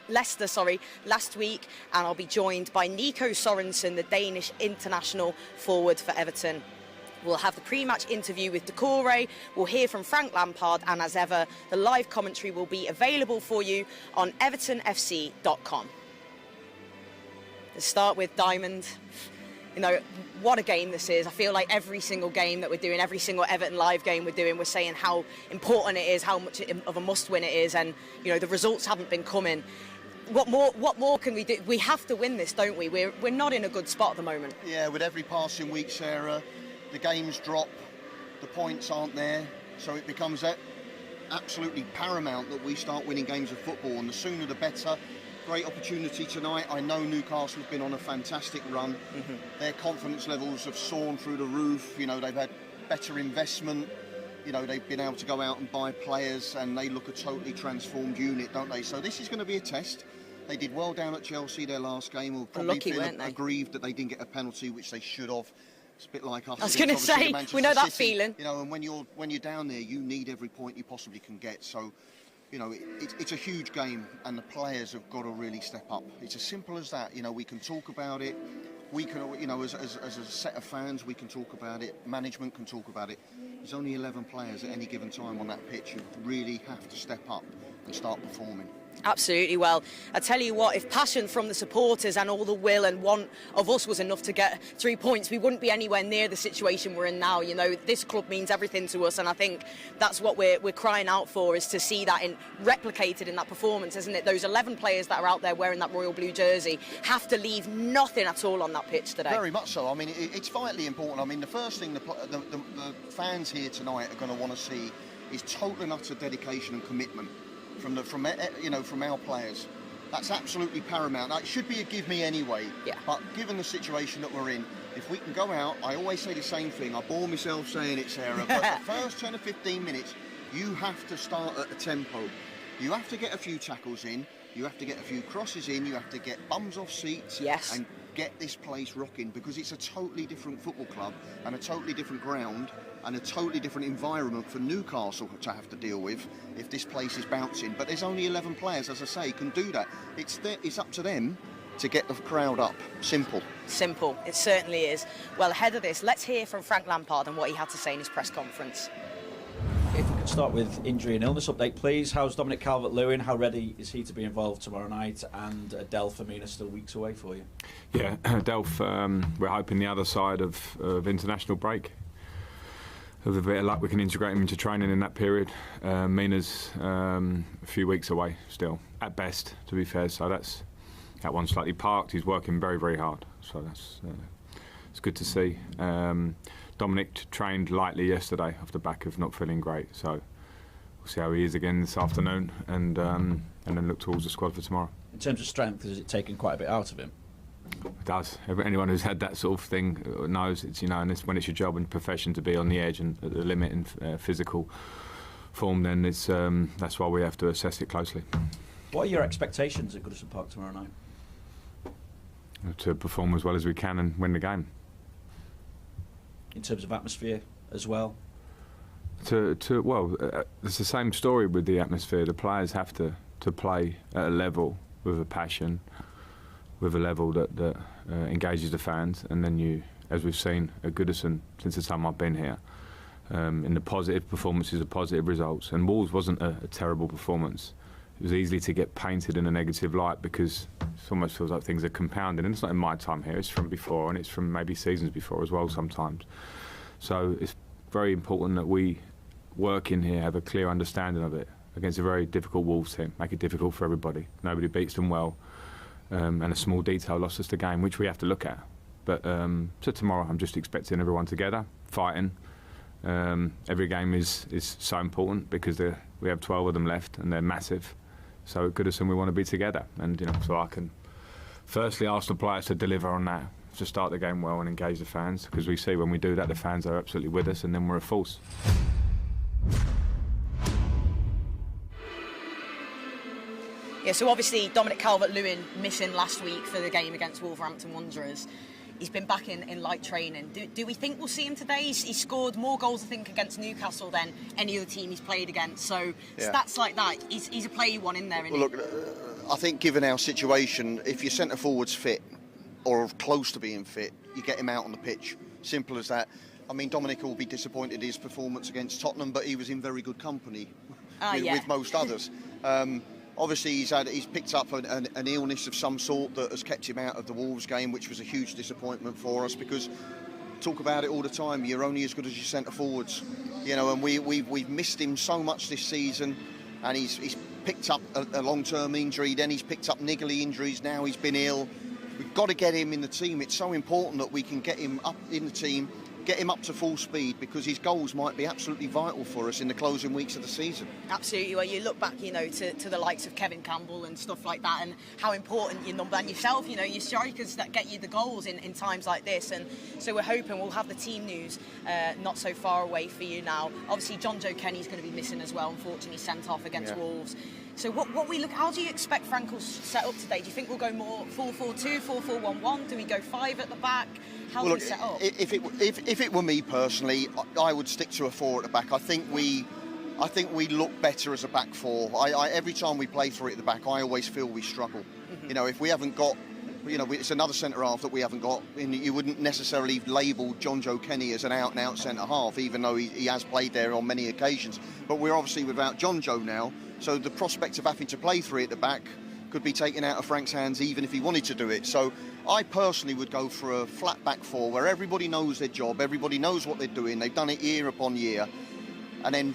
Leicester last week, and I'll be joined by Nico Sørensen, the Danish international forward for Everton. We'll have the pre-match interview with Doucouré, we'll hear from Frank Lampard, and as ever, the live commentary will be available for you on evertonfc.com. Let's start with Diamond. You know, what a game this is. I feel like every single game that we're doing, every single Everton live game we're doing, we're saying how important it is, how much of a must-win it is, and, you know, the results haven't been coming. What more can we do? We have to win this, don't we? We're not in a good spot at the moment. Yeah, with every passing week, Sarah, the games drop, the points aren't there, so it becomes absolutely paramount that we start winning games of football, and the sooner the better. Great opportunity tonight. I know Newcastle has been on a fantastic run. Their confidence levels have soared through the roof. You know, they've had better investment. You know, they've been able to go out and buy players, and they look a totally transformed unit, don't they? So this is going to be a test. They did well down at Chelsea their last game. We'll probably feel aggrieved that they didn't get a penalty, which they should have. It's a bit like us. I was going to say, we know that feeling. You know, and when you're down there, you need every point you possibly can get. So, you know, it's a huge game, and the players have got to really step up. It's as simple as that. You know, we can talk about it. We can, you know, as a set of fans, we can talk about it. Management can talk about it. There's only 11 players at any given time on that pitch who really have to step up and start performing. Absolutely. Well, I tell you what, if passion from the supporters and all the will and want of us was enough to get 3 points, we wouldn't be anywhere near the situation we're in now. You know, this club means everything to us, and I think that's what we're crying out for, is to see that replicated in that performance, isn't it? Those 11 players that are out there wearing that royal blue jersey have to leave nothing at all on that pitch today. Very much so. I mean, it's vitally important. I mean, the first thing the fans here tonight are going to want to see is total and utter dedication and commitment from our players. That's absolutely paramount. That should be a give me anyway. Yeah. But given the situation that we're in, if we can go out, I always say the same thing. I bore myself saying it, Sarah, but the first 10 or 15 minutes, you have to start at a tempo. You have to get a few tackles in. You have to get a few crosses in. You have to get bums off seats. Yes. And get this place rocking, because it's a totally different football club and a totally different ground and a totally different environment for Newcastle to have to deal with if this place is bouncing. But there's only 11 players, as I say, can do that. It's up to them to get the crowd up. Simple. Simple. It certainly is. Well, ahead of this, let's hear from Frank Lampard and what he had to say in his press conference. If we could start with injury and illness update, please. How's Dominic Calvert-Lewin? How ready is he to be involved tomorrow night? And Delph, Firmino still weeks away for you? Yeah, Delph, we're hoping the other side of international break. With a bit of luck, we can integrate him into training in that period. Mina's a few weeks away still, at best, to be fair. So that one's slightly parked. He's working very, very hard. So it's good to see. Dominic trained lightly yesterday off the back of not feeling great. So we'll see how he is again this afternoon, and then look towards the squad for tomorrow. In terms of strength, has it taken quite a bit out of him? It does. Anyone who's had that sort of thing knows it's, you know, and when it's your job and profession to be on the edge and at the limit in physical form, then it's that's why we have to assess it closely. What are your expectations at Goodison Park tomorrow night? To perform as well as we can and win the game. In terms of atmosphere as well? It's the same story with the atmosphere. The players have to play at a level with a passion, with a level that engages the fans, and then you, as we've seen at Goodison since the time I've been here, in the positive performances, the positive results, and Wolves wasn't a terrible performance. It was easy to get painted in a negative light because it almost feels like things are compounded, and it's not in my time here, it's from before, and it's from maybe seasons before as well sometimes. So it's very important that we work in here, have a clear understanding of it against a very difficult Wolves team, make it difficult for everybody. Nobody beats them well, and a small detail lost us the game, which we have to look at. But so tomorrow I'm just expecting everyone together, fighting. Every game is so important because we have 12 of them left and they're massive. So at Goodison we want to be together, and so I can firstly ask the players to deliver on that, to start the game well and engage the fans, because we see when we do that the fans are absolutely with us, and then we're a force. Yeah, so obviously Dominic Calvert-Lewin missing last week for the game against Wolverhampton Wanderers. He's been back in light training. Do we think we'll see him today? He scored more goals, I think, against Newcastle than any other team he's played against. So stats like that, he's a player you want in there, isn't he? Look, I think given our situation, if your centre forward's fit or close to being fit, you get him out on the pitch. Simple as that. I mean, Dominic will be disappointed in his performance against Tottenham, but he was in very good company with most others. Obviously, he's picked up an illness of some sort that has kept him out of the Wolves game, which was a huge disappointment for us, because talk about it all the time, you're only as good as your centre forwards, and we've missed him so much this season, and he's picked up a long-term injury, then he's picked up niggly injuries, now he's been ill. We've got to get him in the team. It's so important that we can get him up in the team, get him up to full speed, because his goals might be absolutely vital for us in the closing weeks of the season. Absolutely. Well, you look back, to the likes of Kevin Campbell and stuff like that, and how important your number and yourself, your strikers that get you the goals in times like this. And so we're hoping we'll have the team news not so far away for you now. Obviously, John Joe Kenny's going to be missing as well, unfortunately sent off against Wolves. So how do you expect Frank will set up today? Do you think we'll go more 4-4-2, 4-4-1-1? Do we go 5 at the back? How do we set up? If it were me personally, I would stick to a 4 at the back. I think we look better as a back 4. Every time we play 3 at the back, I always feel we struggle. Mm-hmm. If we haven't got, it's another centre half that we haven't got. And you wouldn't necessarily label John Joe Kenny as an out-and-out centre half, even though he has played there on many occasions. But we're obviously without John Joe now, so the prospect of having to play 3 at the back could be taken out of Frank's hands, even if he wanted to do it. So I personally would go for a flat back 4 where everybody knows their job, everybody knows what they're doing, they've done it year upon year, and then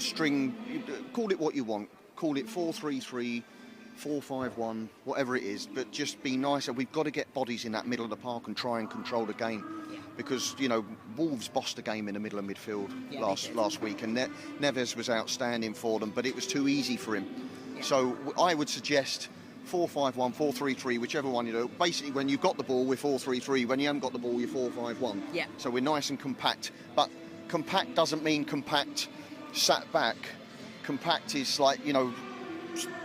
call it what you want, call it 4-3-3, 4-5-1, whatever it is, but just be nicer. We've got to get bodies in that middle of the park and try and control the game. Because, Wolves bossed the game in the middle of midfield last week, and Neves was outstanding for them, but it was too easy for him. So I would suggest 4-5-1, 4-3-3, whichever one. Basically, when you've got the ball, we're 4-3-3. When you haven't got the ball, you're 4-5-1. Yeah. So we're nice and compact. But compact doesn't mean compact sat back. Compact is like,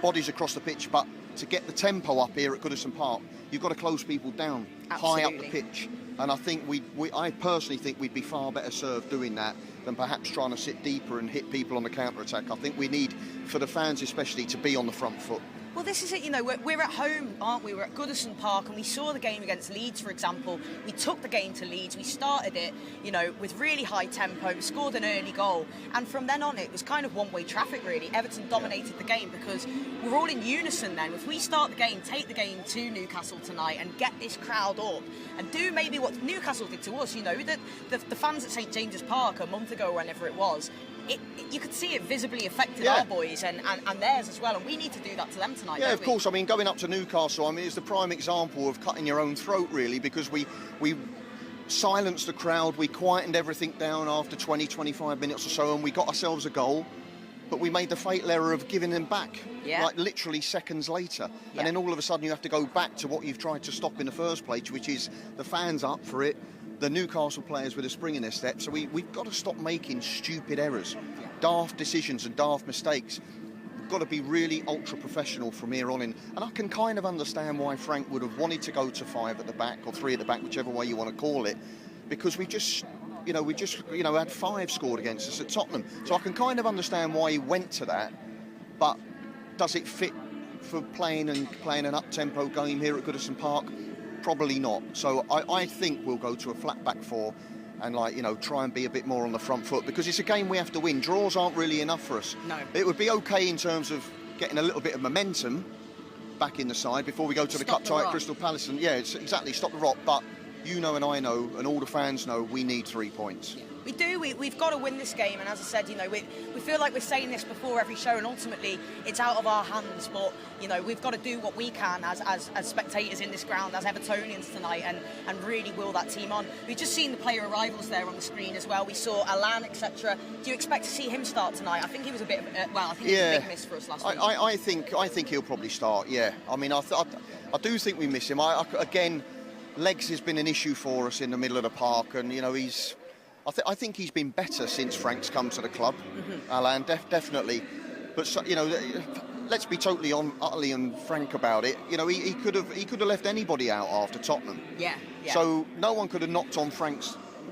bodies across the pitch. But to get the tempo up here at Goodison Park, you've got to close people down high up the pitch. And I think I personally think we'd be far better served doing that than perhaps trying to sit deeper and hit people on the counter-attack. I think we need, for the fans especially, to be on the front foot. Well, this is it, we're at home, aren't we? We're at Goodison Park, and we saw the game against Leeds, for example. We took the game to Leeds, we started it, with really high tempo, scored an early goal, and from then on it was kind of one-way traffic, really. Everton dominated the game because we're all in unison then. If we start the game, take the game to Newcastle tonight and get this crowd up and do maybe what Newcastle did to us, the fans at St James's Park a month ago, whenever it was, you could see it visibly affected our boys and theirs as well, and we need to do that to them tonight. Yeah, of course. I mean, going up to Newcastle, it's the prime example of cutting your own throat, really, because we silenced the crowd, we quietened everything down after 20, 25 minutes or so, and we got ourselves a goal, but we made the fatal error of giving them back, like literally seconds later. And then all of a sudden you have to go back to what you've tried to stop in the first place, which is the fans up for it, the Newcastle players with a spring in their step. So we've got to stop making stupid errors, daft decisions and daft mistakes. We've got to be really ultra-professional from here on in. And I can kind of understand why Frank would have wanted to go to 5 at the back or 3 at the back, whichever way you want to call it, because we just had 5 scored against us at Tottenham. So I can kind of understand why he went to that, but does it fit for playing an up-tempo game here at Goodison Park? Probably not. So I think we'll go to a flat back 4 and try and be a bit more on the front foot, because it's a game we have to win. Draws aren't really enough for us. No. It would be okay in terms of getting a little bit of momentum back in the side before we go to the cup tie at Crystal Palace. And it's exactly, stop the rot. But and I know, and all the fans know, we need 3 points. Yeah. We do. We've got to win this game, and as I said, we feel like we're saying this before every show, and ultimately it's out of our hands. But we've got to do what we can as spectators in this ground, as Evertonians tonight, and really will that team on. We've just seen the player arrivals there on the screen as well. We saw Alan, etc. Do you expect to see him start tonight? I think he was a bit of he was a big miss for us last week. I think he'll probably start. Yeah. I mean, I do think we miss him. Again, legs has been an issue for us in the middle of the park, and I think he's been better since Frank's come to the club, Alan, definitely. But let's be totally utterly and frank about it. He could have left anybody out after Tottenham. Yeah. So no one could have knocked on Frank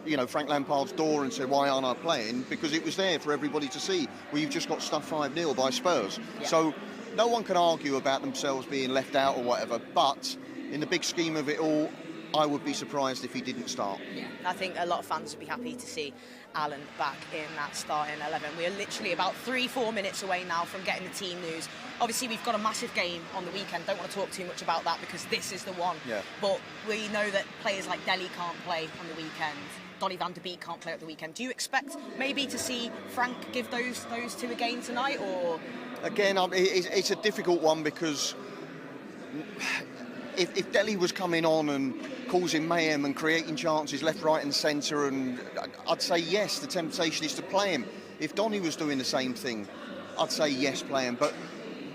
Lampard's door and said, "Why aren't I playing?" Because it was there for everybody to see. Well, you've just got stuffed 5-0 by Spurs. Yeah. So no one can argue about themselves being left out or whatever, but in the big scheme of it all, I would be surprised if he didn't start. Yeah, I think a lot of fans would be happy to see Alan back in that starting 11. We are literally about 3-4 minutes away now from getting the team news. Obviously, we've got a massive game on the weekend. Don't want to talk too much about that because this is the one. Yeah. But we know that players like Dele can't play on the weekend. Donny van der Beek can't play at the weekend. Do you expect maybe to see Frank give those two a game tonight, or...? Again, it's a difficult one because if Dele was coming on and causing mayhem and creating chances left, right and centre, and I'd say yes, the temptation is to play him. If Donny was doing the same thing, I'd say yes, play him. But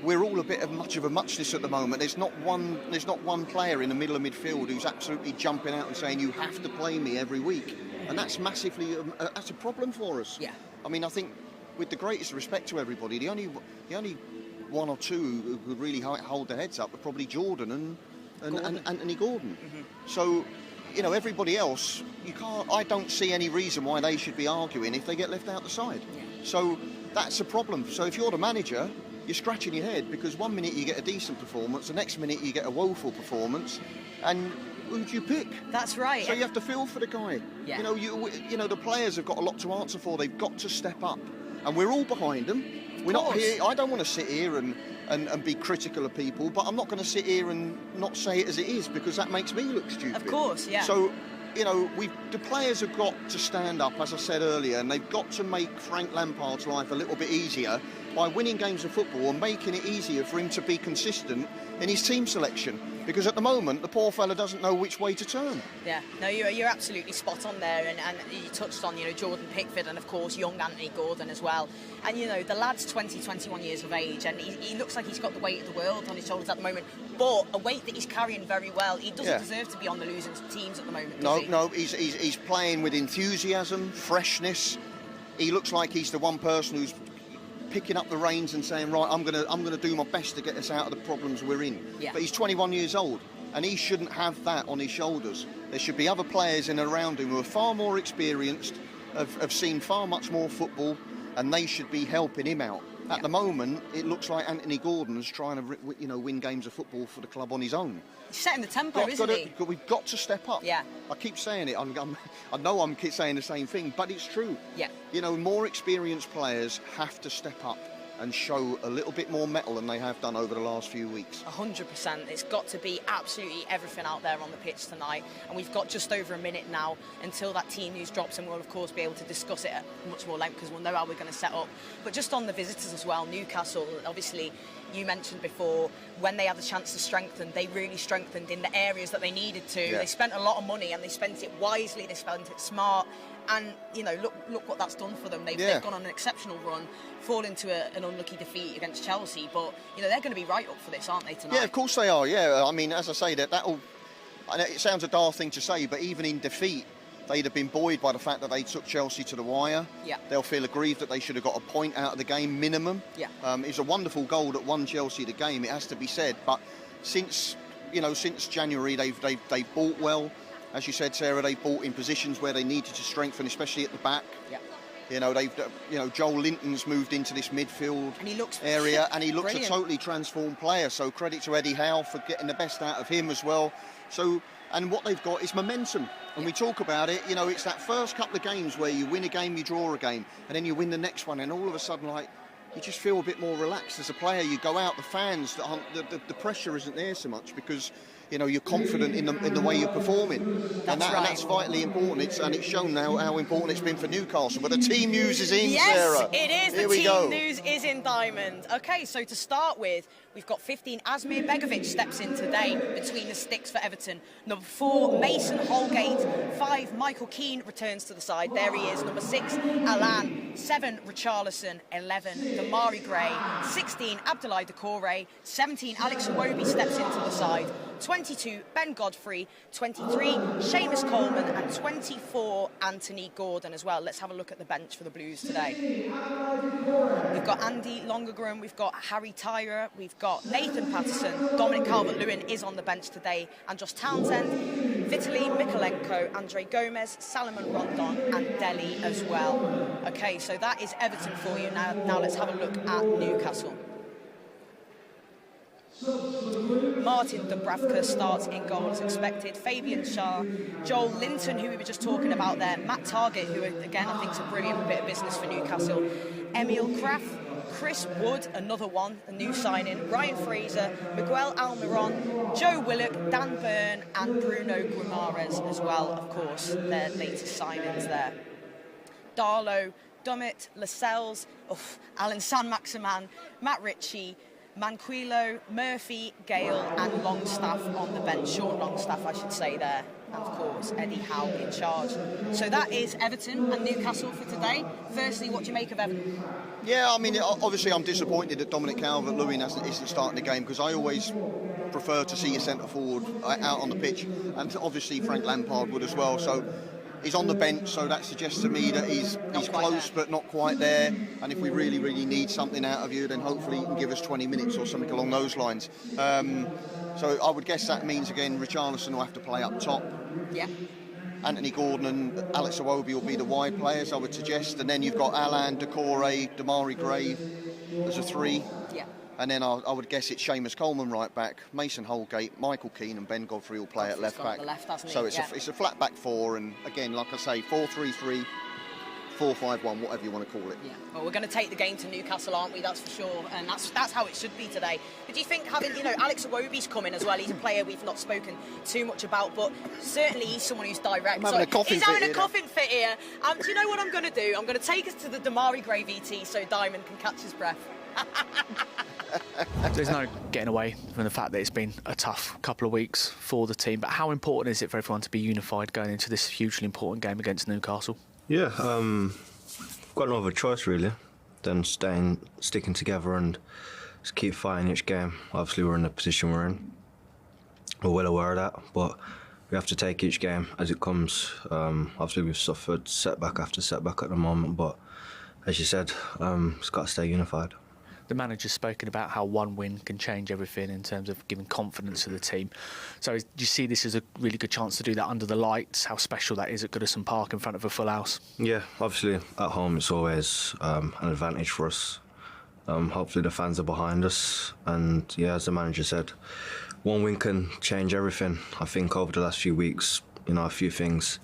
we're all a bit of much of a muchness at the moment. There's not one player in the middle of midfield who's absolutely jumping out and saying you have to play me every week, and that's massively that's a problem for us. Yeah. I mean, I think with the greatest respect to everybody, the only one or two who could really hold their heads up are probably Jordan and Anthony Gordon. Mm-hmm. So, you know, everybody else, I don't see any reason why they should be arguing if they get left out the side. Yeah. So that's a problem. So if you're the manager, you're scratching your head because one minute you get a decent performance, the next minute you get a woeful performance, and who do you pick? That's right. So you have to feel for the guy. Yeah. You know, the players have got a lot to answer for. They've got to step up, and we're all behind them. We're not here. I don't want to sit here and be critical of people, but I'm not going to sit here and not say it as it is because that makes me look stupid. Of course, yeah. So, you know, the players have got to stand up, as I said earlier, and they've got to make Frank Lampard's life a little bit easier by winning games of football and making it easier for him to be consistent in his team selection. Because at the moment, the poor fella doesn't know which way to turn. Yeah, no, you're absolutely spot on there, and you touched on, you know, Jordan Pickford and, of course, young Anthony Gordon as well. And, you know, the lad's 20, 21 years of age, and he looks like he's got the weight of the world on his shoulders at the moment, but a weight that he's carrying very well. He doesn't deserve to be on the losing teams at the moment, does he? No, he's playing with enthusiasm, freshness. He looks like he's the one person who's picking up the reins and saying, right, I'm gonna do my best to get us out of the problems we're in. Yeah. But he's 21 years old, and he shouldn't have that on his shoulders. There should be other players in and around him who are far more experienced, have seen far much more football, and they should be helping him out. At the moment, it looks like Anthony Gordon's trying to, win games of football for the club on his own. He's setting the tempo, isn't he? We've got to step up. Yeah. I keep saying it. I know I'm saying the same thing, but it's true. Yeah. You know, more experienced players have to step up and show a little bit more mettle than they have done over the last few weeks. 100%. It's got to be absolutely everything out there on the pitch tonight, and we've got just over a minute now until that team news drops, and we'll of course be able to discuss it at much more length because we'll know how we're going to set up. But just on the visitors as well, Newcastle, obviously you mentioned before, when they had the chance to strengthen, they really strengthened in the areas that they needed to. Yeah. They spent a lot of money and they spent it wisely, they spent it smart, and you know, look what that's done for them. They've gone on an exceptional run, fall into an unlucky defeat against Chelsea, but you know, they're going to be right up for this, aren't they, tonight? Yeah, of course they are. Yeah, I mean, as I say, that'll. It sounds a daft thing to say, but even in defeat, they'd have been buoyed by the fact that they took Chelsea to the wire. Yeah. They'll feel aggrieved that they should have got a point out of the game minimum. Yeah. It's a wonderful goal that won Chelsea the game, it has to be said. But since January, they've bought well. As you said, Sarah, they bought in positions where they needed to strengthen, especially at the back. Yeah. Joel Linton's moved into this midfield area, and he looks brilliant. A totally transformed player. So credit to Eddie Howe for getting the best out of him as well. So, and what they've got is momentum. And we talk about it, it's that first couple of games where you win a game, you draw a game, and then you win the next one, and all of a sudden, you just feel a bit more relaxed as a player. You go out, the fans, the pressure isn't there so much because you're confident in the way you're performing. And that's vitally important. It's shown now how important it's been for Newcastle. But the team news is in, Sarah. Yes, it is. Here the we go. Team news is in Diamond. OK, so to start with, we've got 15. Asmir Begovic steps in today between the sticks for Everton. Number 4, Mason Holgate. 5, Michael Keane returns to the side. There he is. Number 6, Alan. 7, Richarlison. 11, Demarai Gray. 16, Abdoulaye Doucouré. 17, Alex COYB steps into the side. 22, Ben Godfrey. 23, Seamus Coleman. And 24, Anthony Gordon as well. Let's have a look at the bench for the Blues today. We've got Andy Lonergan. We've got Harry Tyrer. We've got Nathan Patterson. Dominic Calvert-Lewin is on the bench today. And Josh Townsend, Vitaly Mikolenko, Andre Gomez, Salomon Rondon and Dele as well. OK, so that is Everton for you. Now let's have a look at Newcastle. Martin Dubravka starts in goal as expected. Fabian Schär, Joel Linton, who we were just talking about there, Matt Targett, who again I think is a brilliant bit of business for Newcastle, Emil Kraft, Chris Wood, another one, a new signing, Ryan Fraser, Miguel Almiron, Joe Willock, Dan Byrne and Bruno Guimaraes as well, of course, their latest signings there. Darlow, Dummett, Lascelles, Alan San-Maximan, Matt Ritchie, Manquillo, Murphy, Gale and Longstaff on the bench. Sean Longstaff, I should say there. And of course, Eddie Howe in charge. So that is Everton and Newcastle for today. Firstly, what do you make of Everton? Yeah, I mean, obviously I'm disappointed that Dominic Calvert-Lewin isn't starting the game, because I always prefer to see a centre forward out on the pitch, and obviously Frank Lampard would as well. So he's on the bench, so that suggests to me that he's close but not quite there. And if we really, really need something out of you, then hopefully you can give us 20 minutes or something along those lines. So I would guess that means, again, Richarlison will have to play up top. Yeah. Anthony Gordon and Alex Iwobi will be the wide players, I would suggest. And then you've got Alan, Doucouré, Demarai Gray as a 3. Yeah. And then I would guess it's Seamus Coleman right back, Mason Holgate, Michael Keane and Ben Godfrey will play at left back. So it's a flat back 4, and again, like I say, 4-3-3, 4-5-1, whatever you want to call it. Yeah. Well, we're going to take the game to Newcastle, aren't we? That's for sure, and that's how it should be today. But do you think having, Alex Iwobi's coming as well? He's a player we've not spoken too much about, but certainly he's someone who's direct. He's having a coughing fit here. Do you know what I'm going to do? I'm going to take us to the Demarai Gray VT so Diamond can catch his breath. There's no getting away from the fact that it's been a tough couple of weeks for the team, but how important is it for everyone to be unified going into this hugely important game against Newcastle? Yeah, got no other choice really than sticking together and just keep fighting each game. Obviously we're in the position we're in, we're well aware of that, but we have to take each game as it comes. Obviously we've suffered setback after setback at the moment, but as you said, it's got to stay unified. The manager's spoken about how one win can change everything in terms of giving confidence to the team. So do you see this as a really good chance to do that under the lights? How special that is at Goodison Park in front of a full house? Yeah, obviously at home it's always an advantage for us. Hopefully the fans are behind us, and yeah, as the manager said, one win can change everything. I think over the last few weeks, a few things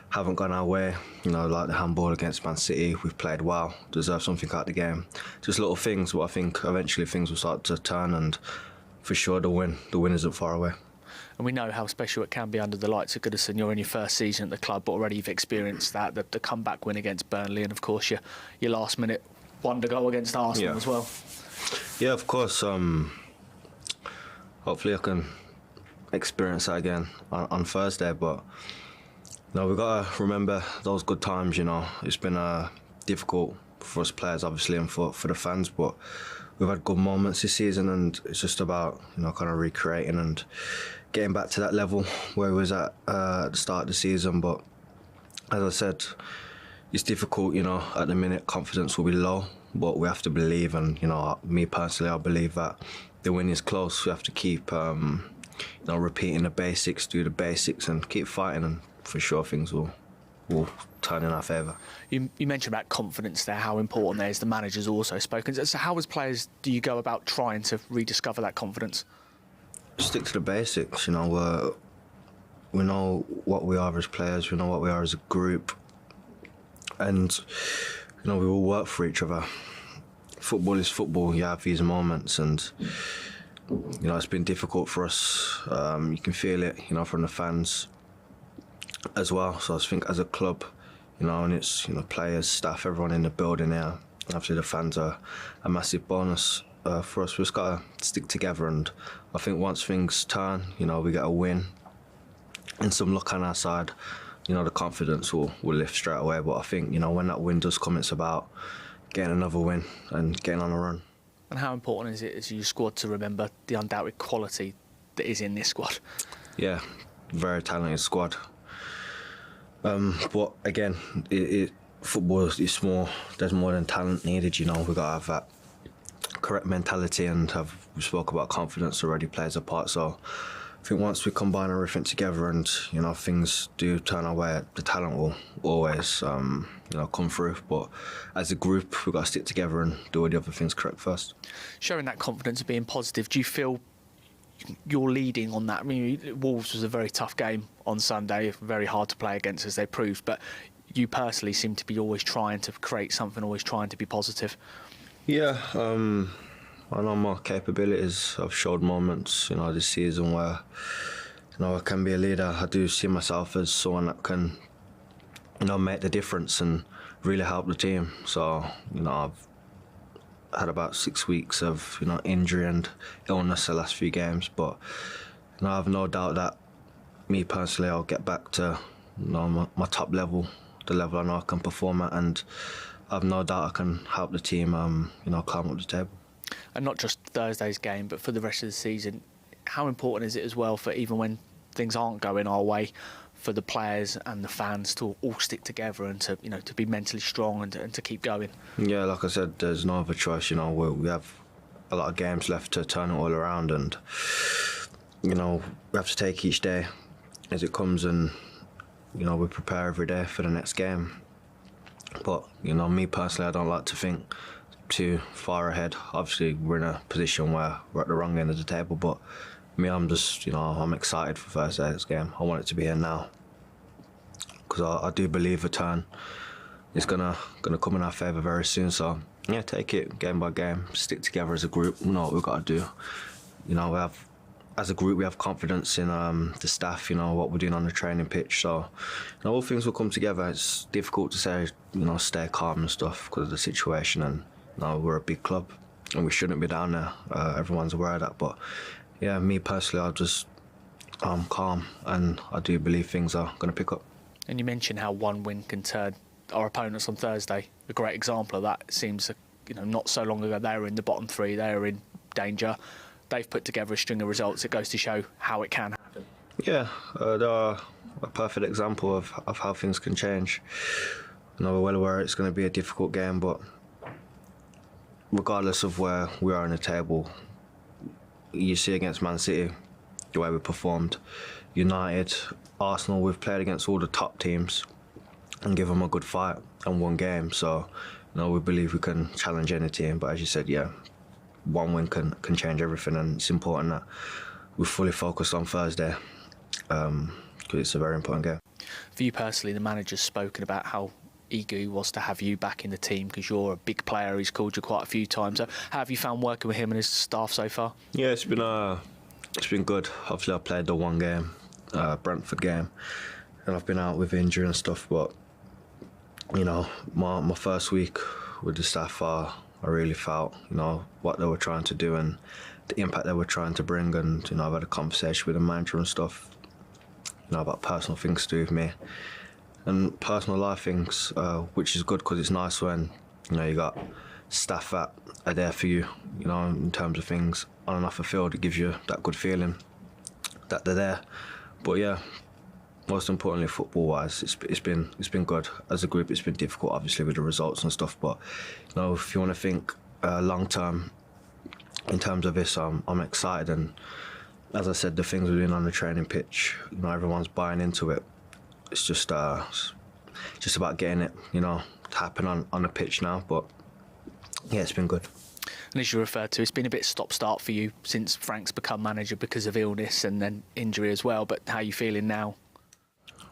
haven't gone our way, like the handball against Man City. We've played well, deserved something out of the game. Just little things, but I think eventually things will start to turn, and for sure the win isn't far away. And we know how special it can be under the lights at Goodison. You're in your first season at the club, but already you've experienced that, the comeback win against Burnley, and of course your last minute wonder goal against Arsenal as well. Yeah, of course. Hopefully I can experience that again on Thursday, but we've got to remember those good times. It's been difficult for us players, obviously, and for the fans, but we've had good moments this season, and it's just about kind of recreating and getting back to that level where we was at the start of the season. But as I said, it's difficult. At the minute, confidence will be low, but we have to believe, and me personally, I believe that the win is close. We have to keep repeating the basics, do the basics, and keep fighting, and for sure things will turn in our favour. You mentioned about confidence there, how important that is. The manager's also spoken. So how as players do you go about trying to rediscover that confidence? Stick to the basics. We know what we are as players, we know what we are as a group, and we all work for each other. Football is football. You have these moments, and it's been difficult for us. You can feel it from the fans as well. So I think as a club, and it's players, staff, everyone in the building here, obviously the fans are a massive bonus for us. We've just got to stick together, and I think once things turn, we get a win and some luck on our side, the confidence will lift straight away. But I think when that win does come, it's about getting another win and getting on a run. And how important is it as your squad to remember the undoubted quality that is in this squad? Yeah, very talented squad. But again, football is more. There's more than talent needed. We've got to have that correct mentality, and we spoke about confidence already plays a part. So I think once we combine everything together, and things do turn our way, the talent will always come through. But as a group, we've got to stick together and do all the other things correct first. Showing that confidence of being positive, do you feel you're leading on that. I mean, Wolves was a very tough game on Sunday, very hard to play against, as they proved, but you personally seem to be always trying to create something, always trying to be positive. Yeah, I know my capabilities. I've showed moments, this season where, I can be a leader. I do see myself as someone that can, make the difference and really help the team. So, I've had about 6 weeks of, injury and illness the last few games, but, I have no doubt that me personally, I'll get back to, my top level, the level I know I can perform at, and I have no doubt I can help the team, climb up the table. And not just Thursday's game, but for the rest of the season, how important is it as well for even when things aren't going our way, for the players and the fans to all stick together and to to be mentally strong and to keep going? Yeah, like I said, there's no other choice. We have a lot of games left to turn it all around, and we have to take each day as it comes, and we prepare every day for the next game. But me personally, I don't like to think too far ahead. Obviously, we're in a position where we're at the wrong end of the table, but me, I'm just, I'm excited for Thursday's game. I want it to be here now, because I do believe a turn is gonna come in our favour very soon. So yeah, take it game by game, stick together as a group. We know what we've got to do. As a group, we have confidence in the staff, what we're doing on the training pitch. So, all things will come together. It's difficult to say, stay calm and stuff because of the situation. And, we're a big club and we shouldn't be down there. Everyone's aware of that. But, yeah, me personally, I'm calm, and I do believe things are going to pick up. And you mentioned how one win can turn our opponents on Thursday. A great example of that. It seems, not so long ago, they were in the bottom three. They were in danger. They've put together a string of results. It goes to show how it can happen. Yeah, they're a perfect example of how things can change. We're well aware it's going to be a difficult game, but regardless of where we are in the table, you see against Man City the way we performed. United, Arsenal, we've played against all the top teams and give them a good fight and won games. So, we believe we can challenge any team. But as you said, yeah, one win can change everything, and it's important that we're fully focused on Thursday because it's a very important game. For you personally, the manager's spoken about how eager he was to have you back in the team because you're a big player. He's called you quite a few times. So how have you found working with him and his staff so far? Yeah, it's been good. Obviously, I played the one game, Brentford game, and I've been out with injury and stuff. But my first week with the staff, I really felt, what they were trying to do and the impact they were trying to bring. And, I've had a conversation with the manager and stuff, about personal things to do with me and personal life things, which is good because it's nice when, you got staff that are there for you, in terms of things on and off the field. It gives you that good feeling that they're there. But yeah, most importantly, football-wise, it's been good. As a group, it's been difficult, obviously, with the results and stuff. But if you want to think long-term in terms of this, I'm excited. And as I said, the things we're doing on the training pitch, everyone's buying into it. It's just about getting it, to happen on the pitch now. But yeah, it's been good. And as you referred to, it's been a bit stop-start for you since Frank's become manager because of illness and then injury as well. But how are you feeling now?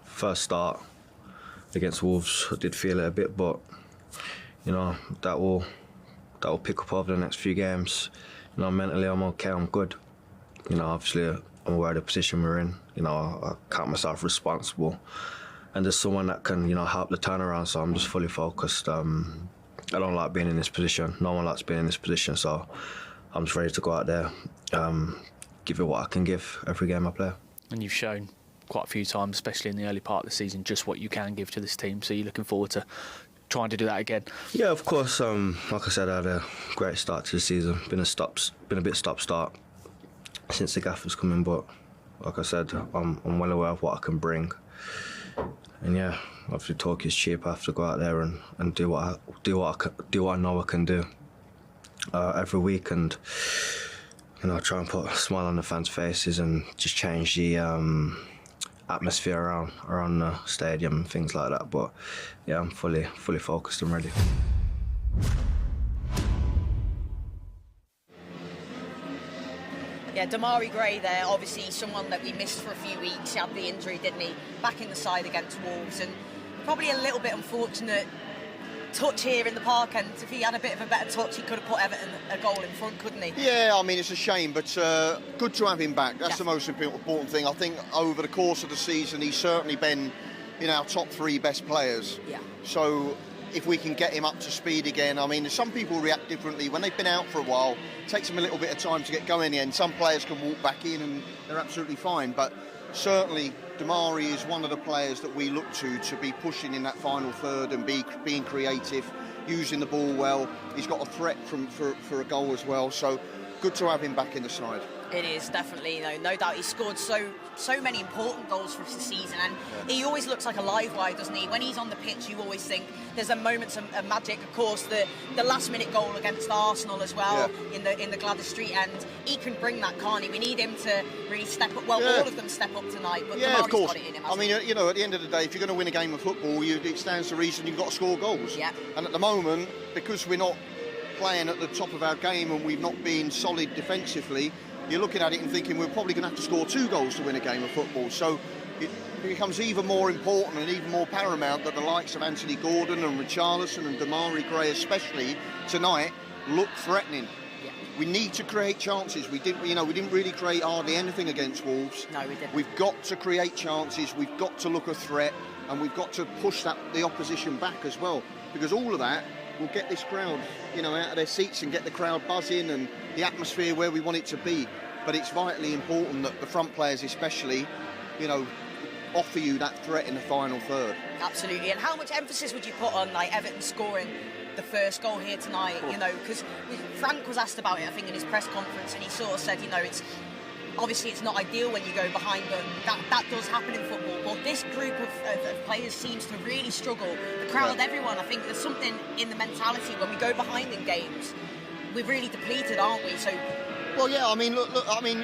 First start against Wolves, I did feel it a bit, but that will pick up over the next few games. Mentally I'm okay, I'm good. Obviously I'm aware of the position we're in. I count myself responsible, and there's someone that can help the turnaround. So I'm just fully focused. I don't like being in this position. No one likes being in this position. So I'm just ready to go out there, give it what I can give every game I play. And you've shown quite a few times, especially in the early part of the season, just what you can give to this team. So you're looking forward to trying to do that again? Yeah, of course. Like I said, I had a great start to the season. Been a bit stop-start since the gaffer's come in, but like I said, I'm well aware of what I can bring. And yeah, obviously talk is cheap. I have to go out there and do what I know I can do every week, and try and put a smile on the fans' faces and just change the atmosphere around the stadium and things like that. But yeah, I'm fully focused and ready. Yeah, Demarai Gray there, obviously someone that we missed for a few weeks. He had the injury, didn't he? Back in the side against Wolves, and probably a little bit unfortunate touch here in the park, and if he had a bit of a better touch, he could have put Everton a goal in front, couldn't he? Yeah, I mean, it's a shame, but good to have him back. That's the most important thing. I think over the course of the season, he's certainly been in our top 3 best players. Yeah. So if we can get him up to speed again, I mean, some people react differently. When they've been out for a while, it takes them a little bit of time to get going again. Some players can walk back in and they're absolutely fine, but certainly Demarai is one of the players that we look to be pushing in that final third and being creative, using the ball well. He's got a threat for a goal as well, so good to have him back in the side. It is, definitely, no doubt. He's scored so many important goals for us this season, and he always looks like a live wire, doesn't he? When he's on the pitch, you always think there's a moment of magic. Of course, the last-minute goal against Arsenal as well, in the Gladys Street end, he can bring that, can't he? We need him to really step up. Well, all of them step up tonight, but of course. got it in him. I mean, at the end of the day, if you're going to win a game of football, it stands to reason you've got to score goals. Yeah. And at the moment, because we're not playing at the top of our game and we've not been solid defensively, you're looking at it and thinking we're probably going to have to score 2 goals to win a game of football. So it becomes even more important and even more paramount that the likes of Anthony Gordon and Richarlison and Demarai Gray especially tonight look threatening. Yeah. We need to create chances. We didn't really create hardly anything against Wolves. No, we didn't. We've got to create chances. We've got to look a threat, and we've got to push the opposition back as well, because all of that will get this crowd, out of their seats and get the crowd buzzing and the atmosphere where we want it to be. But it's vitally important that the front players especially, offer you that threat in the final third. Absolutely. And how much emphasis would you put on Everton scoring the first goal here tonight? Because Frank was asked about it, I think, in his press conference, and he sort of said, it's not ideal when you go behind, but that does happen in football. But this group of players seems to really struggle. The crowd, everyone, I think there's something in the mentality when we go behind in games. We're really depleted, aren't we? So. Well, yeah, I mean, look,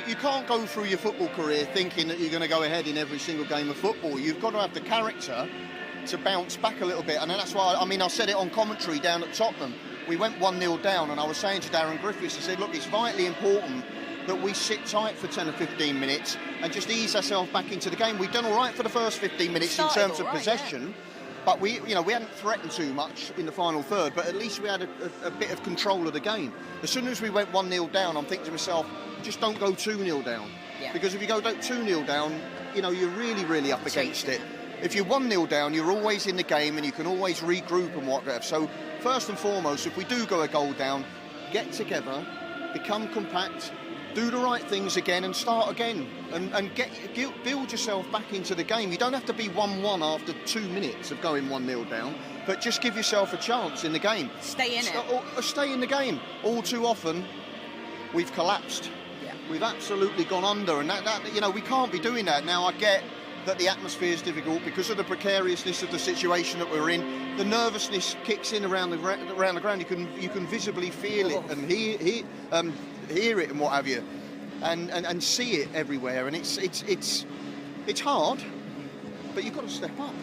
you can't go through your football career thinking that you're going to go ahead in every single game of football. You've got to have the character to bounce back a little bit, and that's why, I said it on commentary down at Tottenham. We went 1-0 down, and I was saying to Darren Griffiths, I said, look, it's vitally important that we sit tight for 10 or 15 minutes and just ease ourselves back into the game. We've done all right for the first 15 minutes in terms of possession, but we hadn't threatened too much in the final third, but at least we had a bit of control of the game. As soon as we went 1-0 down, I'm thinking to myself, just don't go 2-0 down. Yeah. Because if you go 2-0 down, you're really, really up against it. If you're 1-0 down, you're always in the game and you can always regroup and whatever. So first and foremost, if we do go a goal down, get together, become compact, do the right things again and start again and build yourself back into the game. You don't have to be 1-1 after 2 minutes of going 1-0 down, but just give yourself a chance in the game. Stay in it. Stay in the game. All too often, we've collapsed. Yeah. We've absolutely gone under, and that we can't be doing that. Now, I get that the atmosphere is difficult because of the precariousness of the situation that we're in. The nervousness kicks in around the ground. You can visibly feel it and hear it and what have you, and see it everywhere, and it's hard, but you've got to step up.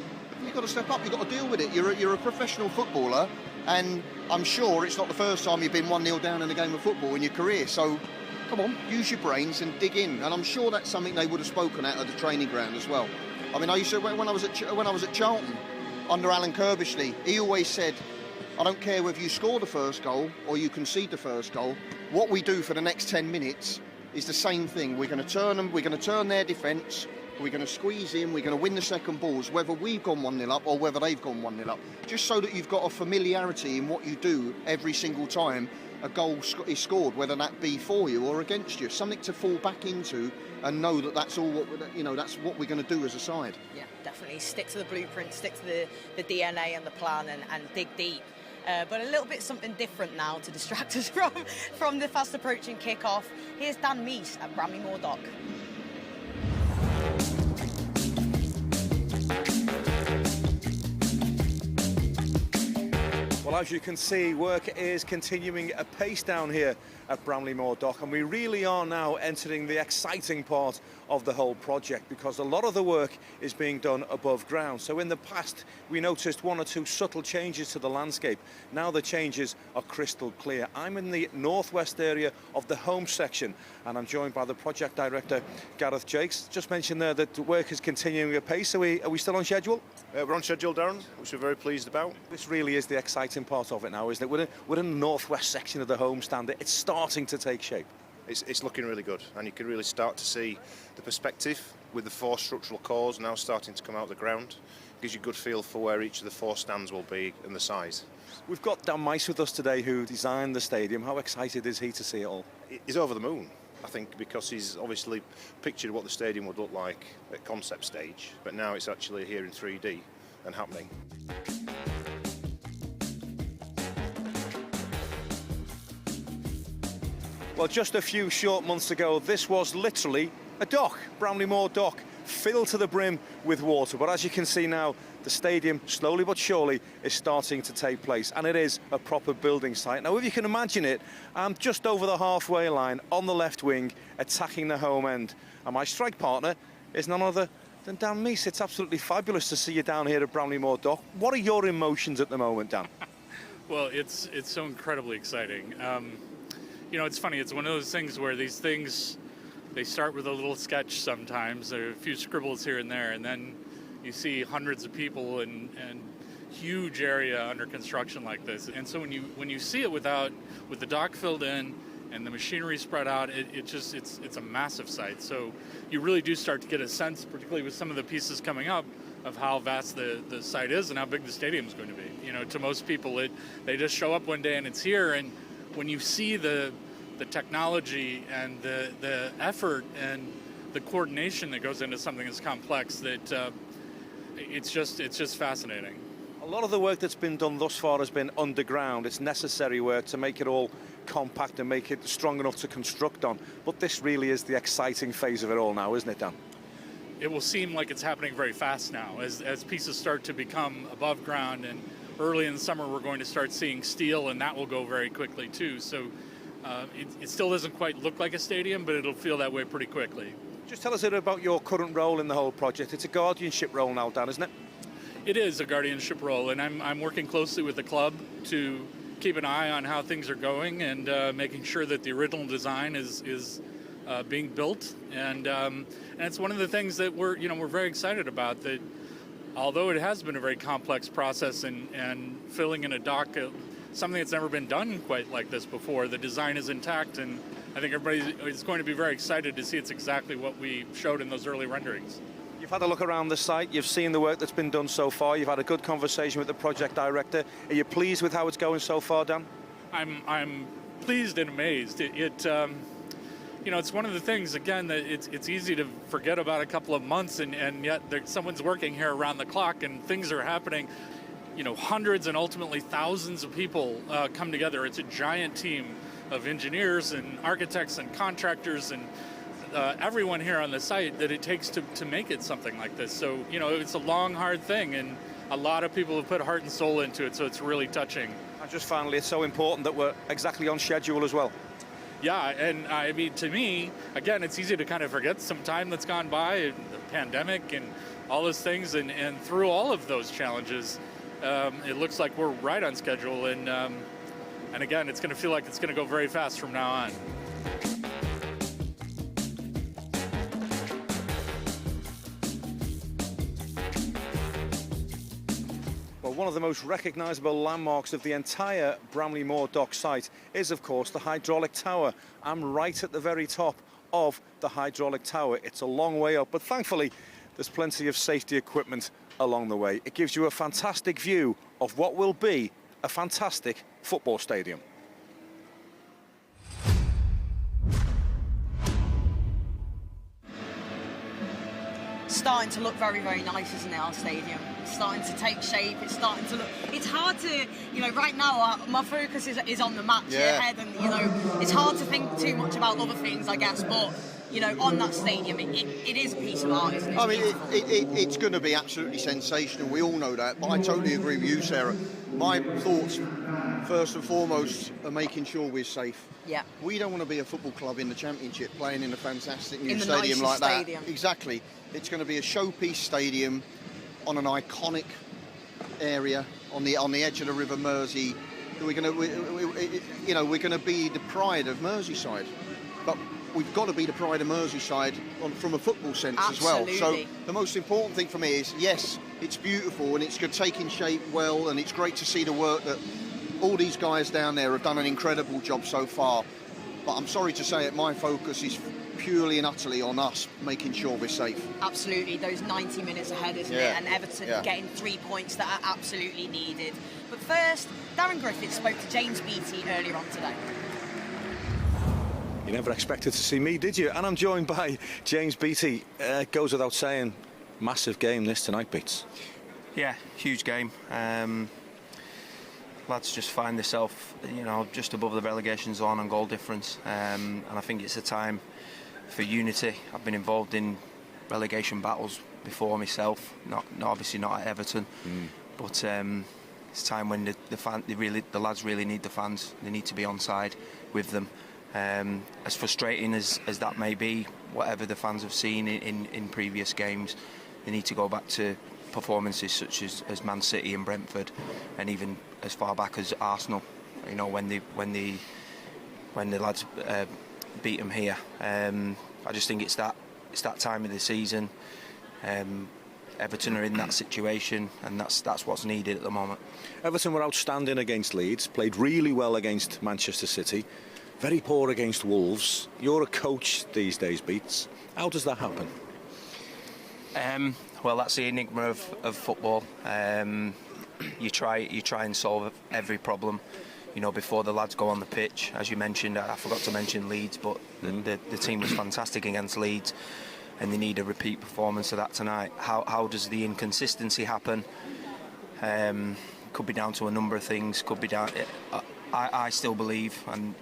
You've got to deal with it. You're a professional footballer, and I'm sure it's not the first time you've been 1-0 down in a game of football in your career, so come on, use your brains and dig in. And I'm sure that's something they would have spoken at the training ground as well. I mean, I used to, when I was at Charlton under Alan Kirbishley, he always said, I don't care whether you score the first goal or you concede the first goal. What we do for the next 10 minutes is the same thing. We're going to turn them. We're going to turn their defence. We're going to squeeze in. We're going to win the second balls, whether we've gone 1-0 up or whether they've gone 1-0 up. Just so that you've got a familiarity in what you do every single time a goal is scored, whether that be for you or against you. Something to fall back into and know that that's all that's what we're going to do as a side. Yeah, definitely. Stick to the blueprint, stick to the DNA and the plan, and dig deep. But a little bit something different now to distract us from the fast approaching kick-off. Here's Dan Meese at Bramley-Moore Dock. Well, as you can see, work is continuing apace down here at Bramley Moor Dock, and we really are now entering the exciting part of the whole project, because a lot of the work is being done above ground. So in the past we noticed one or two subtle changes to the landscape. Now the changes are crystal clear. I'm in the northwest area of the home section, and I'm joined by the project director Gareth Jakes. Just mentioned there that the work is continuing at pace. Are we still on schedule? We're on schedule, Darren, which we're very pleased about. This really is the exciting part of it now, isn't it? We're in the northwest section of the home stand. It's starting to take shape. It's looking really good, and you can really start to see the perspective with the 4 structural cores now starting to come out of the ground. Gives you a good feel for where each of the 4 stands will be and the size. We've got Dan Mice with us today, who designed the stadium. How excited is he to see it all? He's over the moon, I think, because he's obviously pictured what the stadium would look like at concept stage, but now it's actually here in 3D and happening. Well, just a few short months ago, this was literally a dock, Bramley Moor Dock, filled to the brim with water. But as you can see now, the stadium, slowly but surely, is starting to take place, and it is a proper building site. Now, if you can imagine it, I'm just over the halfway line on the left wing, attacking the home end. And my strike partner is none other than Dan Meese. It's absolutely fabulous to see you down here at Bramley Moor Dock. What are your emotions at the moment, Dan? Well, it's so incredibly exciting. You know, it's funny, it's one of those things where these things, they start with a little sketch sometimes, there are a few scribbles here and there, and then you see hundreds of people and huge area under construction like this. And so when you see it with the dock filled in and the machinery spread out, it's a massive site. So you really do start to get a sense, particularly with some of the pieces coming up, of how vast the site is and how big the stadium is going to be. You know, to most people, they just show up one day and it's here, and when you see the technology and the effort and the coordination that goes into something as complex, that it's just fascinating. A lot of the work that's been done thus far has been underground. It's necessary work to make it all compact and make it strong enough to construct on. But this really is the exciting phase of it all now, isn't it, Dan? It will seem like it's happening very fast now as pieces start to become above ground, and early in the summer we're going to start seeing steel, and that will go very quickly too. So it still doesn't quite look like a stadium, but it'll feel that way pretty quickly. Just tell us a bit about your current role in the whole project. It's a guardianship role now, Dan, isn't it? It is a guardianship role, and I'm working closely with the club to keep an eye on how things are going and making sure that the original design is being built. And it's one of the things that we're very excited about, that although it has been a very complex process and filling in a dock, something that's never been done quite like this before, the design is intact, and I think everybody is going to be very excited to see it's exactly what we showed in those early renderings. You've had a look around the site, you've seen the work that's been done so far, you've had a good conversation with the project director. Are you pleased with how it's going so far, Dan? I'm pleased and amazed. You know, it's one of the things, again, that it's easy to forget about a couple of months, and yet someone's working here around the clock and things are happening. You know, hundreds and ultimately thousands of people come together. It's a giant team of engineers and architects and contractors and everyone here on the site that it takes to make it something like this. So, you know, it's a long, hard thing, and a lot of people have put heart and soul into it, so it's really touching. And just finally, it's so important that we're exactly on schedule as well. Yeah, and I mean, to me, again, it's easy to kind of forget some time that's gone by, and the pandemic and all those things, and through all of those challenges, it looks like we're right on schedule, and again, it's going to feel like it's going to go very fast from now on. Well, one of the most recognisable landmarks of the entire Bramley Moor Dock site is, of course, the hydraulic tower. I'm right at the very top of the hydraulic tower. It's a long way up, but thankfully, there's plenty of safety equipment along the way. It gives you a fantastic view of what will be a fantastic football stadium. Starting to look very, very nice, isn't it, our stadium? It's starting to take shape, it's starting to look... It's hard to, you know, right now my focus is on the match ahead, and, you know, it's hard to think too much about other things, I guess, but, you know, on that stadium, it is a piece of art, isn't it? I mean, it's going to be absolutely sensational, we all know that, but I totally agree with you, Sarah. My thoughts first and foremost are making sure we're safe. Yeah. We don't want to be a football club in the Championship playing in a fantastic new In the stadium like nicest that. stadium. Exactly. It's going to be a showpiece stadium on an iconic area on the edge of the River Mersey. We're going to be the pride of Merseyside, but we've got to be the pride of Merseyside from a football sense as well. So the most important thing for me is, yes, it's beautiful and it's taking shape well, and it's great to see the work that all these guys down there have done an incredible job so far. But I'm sorry to say it, my focus is purely and utterly on us making sure we're safe. Absolutely, those 90 minutes ahead, isn't it? And Everton getting 3 points that are absolutely needed. But first, Darren Griffiths spoke to James Beattie earlier on today. You never expected to see me, did you? And I'm joined by James Beattie. Goes without saying, massive game this tonight, Beats. Yeah, huge game. Lads just find themselves, just above the relegation zone on goal difference, and I think it's a time for unity. I've been involved in relegation battles before myself, obviously not at Everton, but it's time when the lads really need the fans. They need to be on side with them. As frustrating as that may be, whatever the fans have seen in previous games, they need to go back to performances such as Man City and Brentford, and even as far back as Arsenal. When the lads beat them here. I just think it's that time of the season. Everton are in that situation, and that's what's needed at the moment. Everton were outstanding against Leeds, played really well against Manchester City, very poor against Wolves. You're a coach these days, Beats. How does that happen? Well, that's the enigma of football. You try and solve every problem, before the lads go on the pitch. As you mentioned, I forgot to mention Leeds, but the team was fantastic against Leeds, and they need a repeat performance of that tonight. How does the inconsistency happen? Could be down to a number of things. Could be down. I still believe, and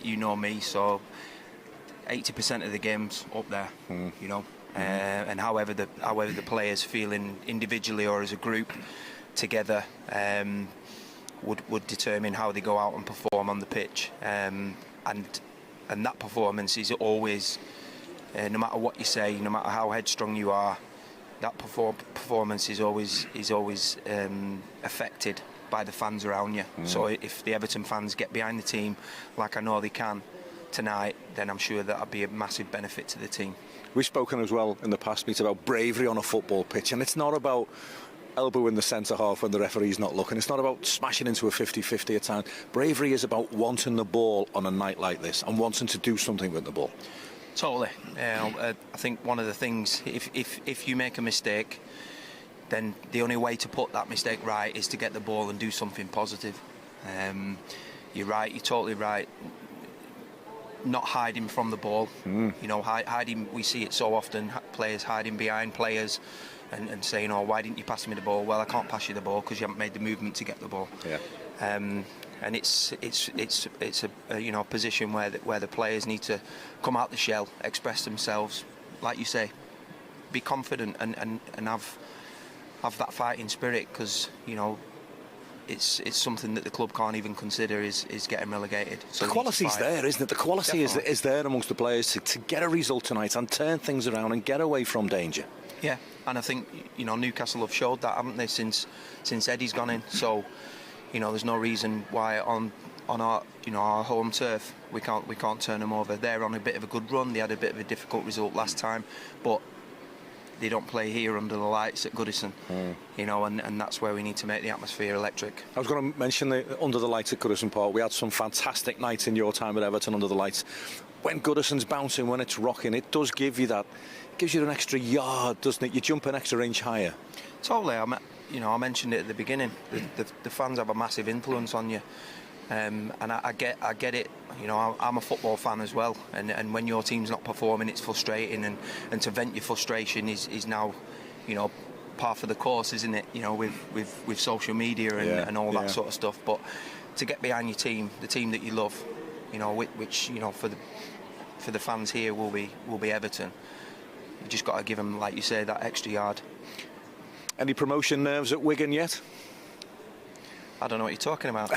you know me, so 80% of the game's up there. And however the players feeling individually or as a group together would determine how they go out and perform on the pitch, and that performance is always, no matter what you say, no matter how headstrong you are, that performance is always affected by the fans around you. So if the Everton fans get behind the team, like I know they can tonight, then I'm sure that'll be a massive benefit to the team. We've spoken as well in the past, Pete, about bravery on a football pitch, and it's not about elbowing the centre half when the referee's not looking. It's not about smashing into a 50-50 at times. Bravery is about wanting the ball on a night like this and wanting to do something with the ball. Totally. I think one of the things, if you make a mistake, then the only way to put that mistake right is to get the ball and do something positive. You're right, you're totally right. Not hiding from the ball, hiding. We see it so often. Players hiding behind players, and saying, "Oh, why didn't you pass me the ball?" Well, I can't pass you the ball because you haven't made the movement to get the ball. Yeah. And it's a position where the players need to come out the shell, express themselves, like you say, be confident and have that fighting spirit, because it's something that the club can't even consider is getting relegated. So the quality's there, isn't it? The quality is there amongst the players to get a result tonight and turn things around and get away from danger. Yeah, and I think Newcastle have showed that, haven't they, since Eddie's gone in? So there's no reason why on our home turf we can't turn them over. They're on a bit of a good run. They had a bit of a difficult result last time, but they don't play here under the lights at Goodison, and that's where we need to make the atmosphere electric. I was going to mention under the lights at Goodison Park. We had some fantastic nights in your time at Everton under the lights. When Goodison's bouncing, when it's rocking, it does give you that. It gives you an extra yard, doesn't it? You jump an extra inch higher. Totally. I mentioned it at the beginning. The fans have a massive influence on you. And I get it. I'm a football fan as well, and when your team's not performing, it's frustrating, and to vent your frustration is now, par for the course, isn't it? With social media and all that sort of stuff. But to get behind your team, the team that you love, which for the fans here will be Everton. You just got to give them, like you say, that extra yard. Any promotion nerves at Wigan yet? I don't know what you're talking about.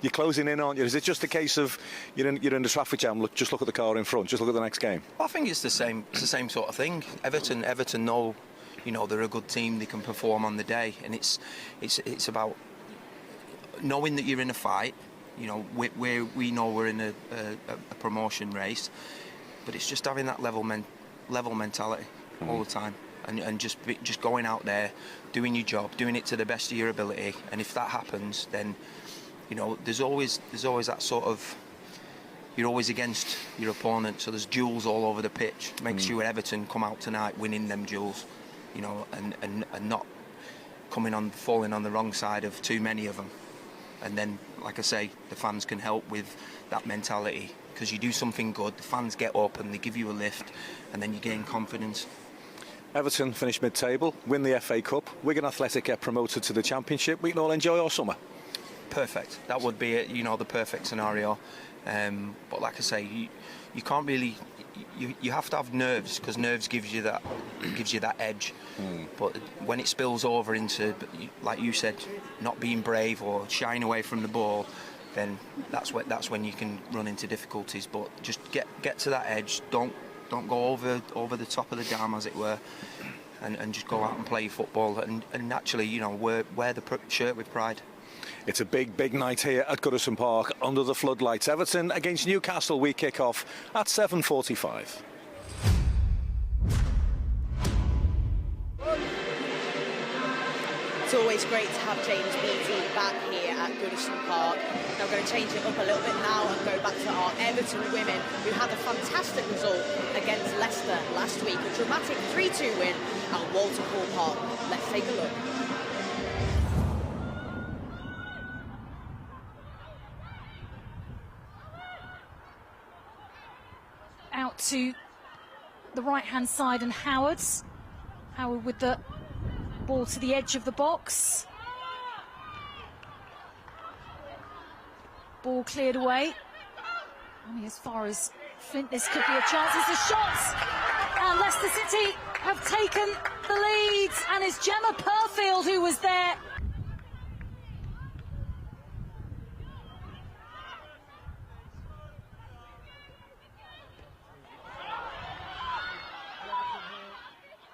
You're closing in, aren't you? Is it just a case of you're in the traffic jam? Just look at the car in front. Just look at the next game. I think it's the same. It's the same sort of thing. Everton know, they're a good team. They can perform on the day, and it's about knowing that you're in a fight. We know we're in a promotion race, but it's just having that level mentality all the time, and just going out there, doing your job, doing it to the best of your ability. And if that happens, then there's always that sort of, you're always against your opponent. So there's duels all over the pitch. Make sure Everton come out tonight winning them duels, and not falling on the wrong side of too many of them. And then, like I say, the fans can help with that mentality, because you do something good, the fans get up and they give you a lift, and then you gain confidence. Everton finish mid-table, win the FA Cup, Wigan Athletic get promoted to the Championship. We can all enjoy our summer. Perfect. That would be it, the perfect scenario. But like I say, you can't really. You have to have nerves, because nerves gives you that edge. But when it spills over into, like you said, not being brave or shying away from the ball, then that's when you can run into difficulties. But just get to that edge. Don't go over the top of the dam, as it were, and just go out and play football and naturally, wear the shirt with pride. It's a big night here at Goodison Park under the floodlights. Everton against Newcastle. We kick off at 7:45. It's always great to have James Beattie back here at Goodison Park. Now we're going to change it up a little bit now and go back to our Everton women, who had a fantastic result against Leicester last week. A dramatic 3-2 win at Walter Hall Park. Let's take a look. Out to the right-hand side, and Howard with the ball to the edge of the box. Ball cleared away. Only as far as Flint. This could be a chance. It's a shot, and Leicester City have taken the lead, and it's Gemma Purfield who was there.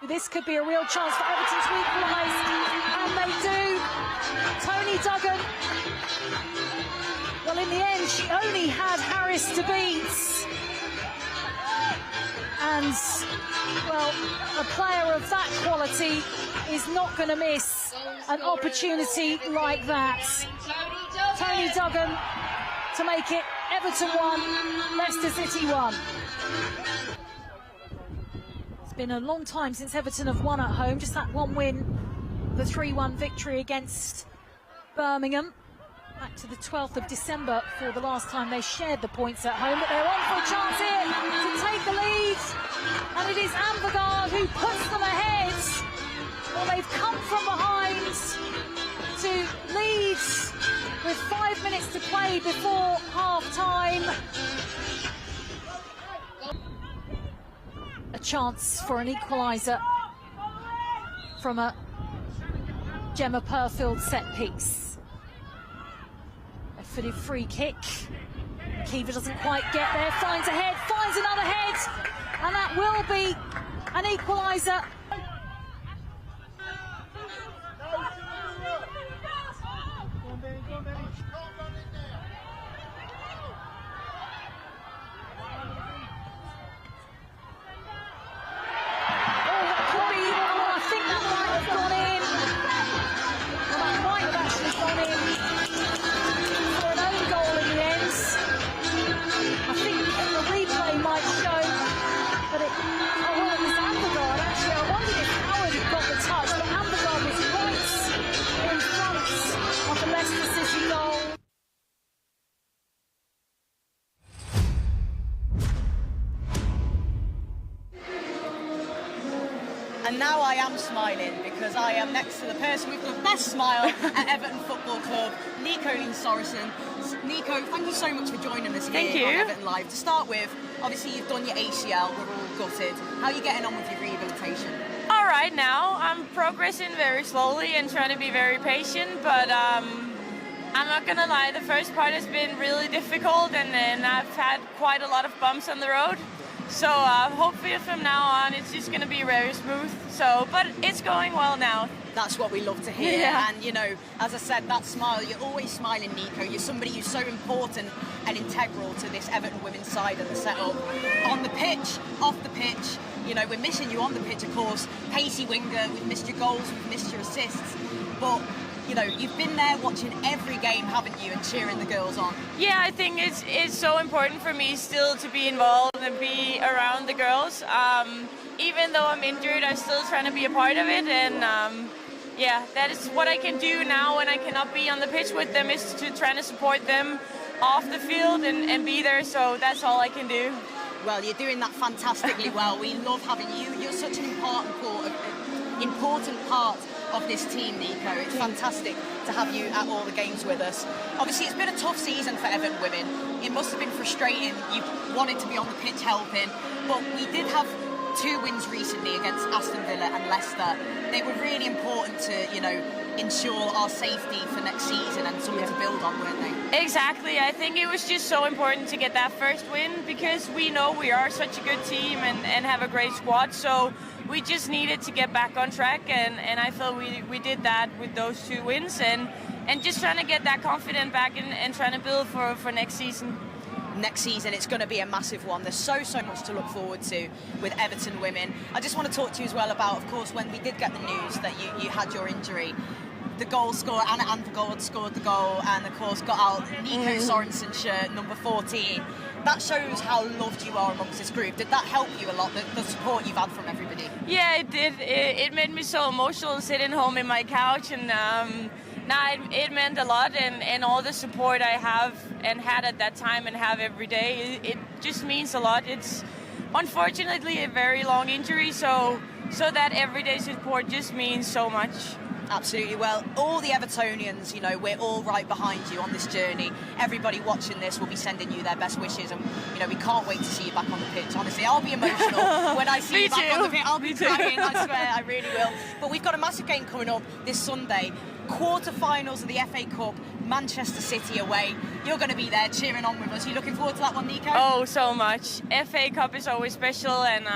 This could be a real chance for Everton to equalise, and they do. Tony Duggan. Well, in the end, she only had Harris to beat. And, well, a player of that quality is not going to miss an opportunity like that. Tony Duggan to make it Everton 1, Leicester City 1. Been a long time since Everton have won at home, just that one win, the 3-1 victory against Birmingham, back to the 12th of December for the last time they shared the points at home. But they're on for a chance here to take the lead, and it is Ambergard who puts them ahead. Well, they've come from behind to lead with 5 minutes to play before half-time. A chance for an equaliser from a Gemma Purfield set piece. A footed free kick. Keeper doesn't quite get there, finds a head, finds another head, and that will be an equaliser. And now I am smiling because I am next to the person with the best smile at Everton Football Club, Nico Sørensen. Nico, thank you so much for joining us here on Everton Live. To start with, obviously you've done your ACL, we're all gutted. How are you getting on with your rehabilitation? All right now, I'm progressing very slowly and trying to be very patient, but I'm not gonna lie, the first part has been really difficult, and I've had quite a lot of bumps on the road. So hopefully from now on it's just gonna be very smooth. So, but it's going well now. That's what we love to hear. Yeah. And, you know, as I said, that smile, you're always smiling, Nico. You're somebody who's so important and integral to this Everton women's side and the setup. On the pitch, off the pitch, you know, we're missing you on the pitch, of course. Pacey winger, we've missed your goals, we've missed your assists. But, you know, you've been there watching every game, haven't you, and cheering the girls on? Yeah, I think it's so important for me still to be involved and be around the girls. Even though I'm injured, I'm still trying to be a part of it, and yeah, that is what I can do now when I cannot be on the pitch with them, is to try to support them off the field and be there, so that's all I can do. Well, you're doing that fantastically well. We love having you. You're such an important part of this team, Nico. It's fantastic to have you at all the games with us. Obviously, it's been a tough season for Everton women. It must have been frustrating. You wanted to be on the pitch helping, but we did have 2 wins recently against Aston Villa and Leicester. They were really important to, you know, ensure our safety for next season and something to build on, weren't they? Exactly. I think it was just so important to get that first win, because we know we are such a good team and have a great squad. So we just needed to get back on track, and I feel we did that with those 2 wins, and just trying to get that confidence back and trying to build for next season. Next season, it's going to be a massive one. There's so much to look forward to with Everton women. I just want to talk to you as well about, of course, when we did get the news that you had your injury, the goal scorer, Anna Anfegård scored the goal and, of course, got out Nico Sørensen shirt, number 14. That shows how loved you are amongst this group. Did that help you a lot, the support you've had from everybody? Yeah, it did. It made me so emotional sitting home in my couch, and it meant a lot, and all the support I have and had at that time and have every day, it just means a lot. It's unfortunately a very long injury, so that everyday support just means so much. Absolutely. Well, all the Evertonians, you know, we're all right behind you on this journey. Everybody watching this will be sending you their best wishes, and, you know, we can't wait to see you back on the pitch. Honestly, I'll be emotional when I see you back on the pitch. I'll be crying, I swear, I really will. But we've got a massive game coming up this Sunday. Quarter-finals of the FA Cup, Manchester City away. You're going to be there cheering on with us. Are you looking forward to that one, Nico? Oh, so much. FA Cup is always special, and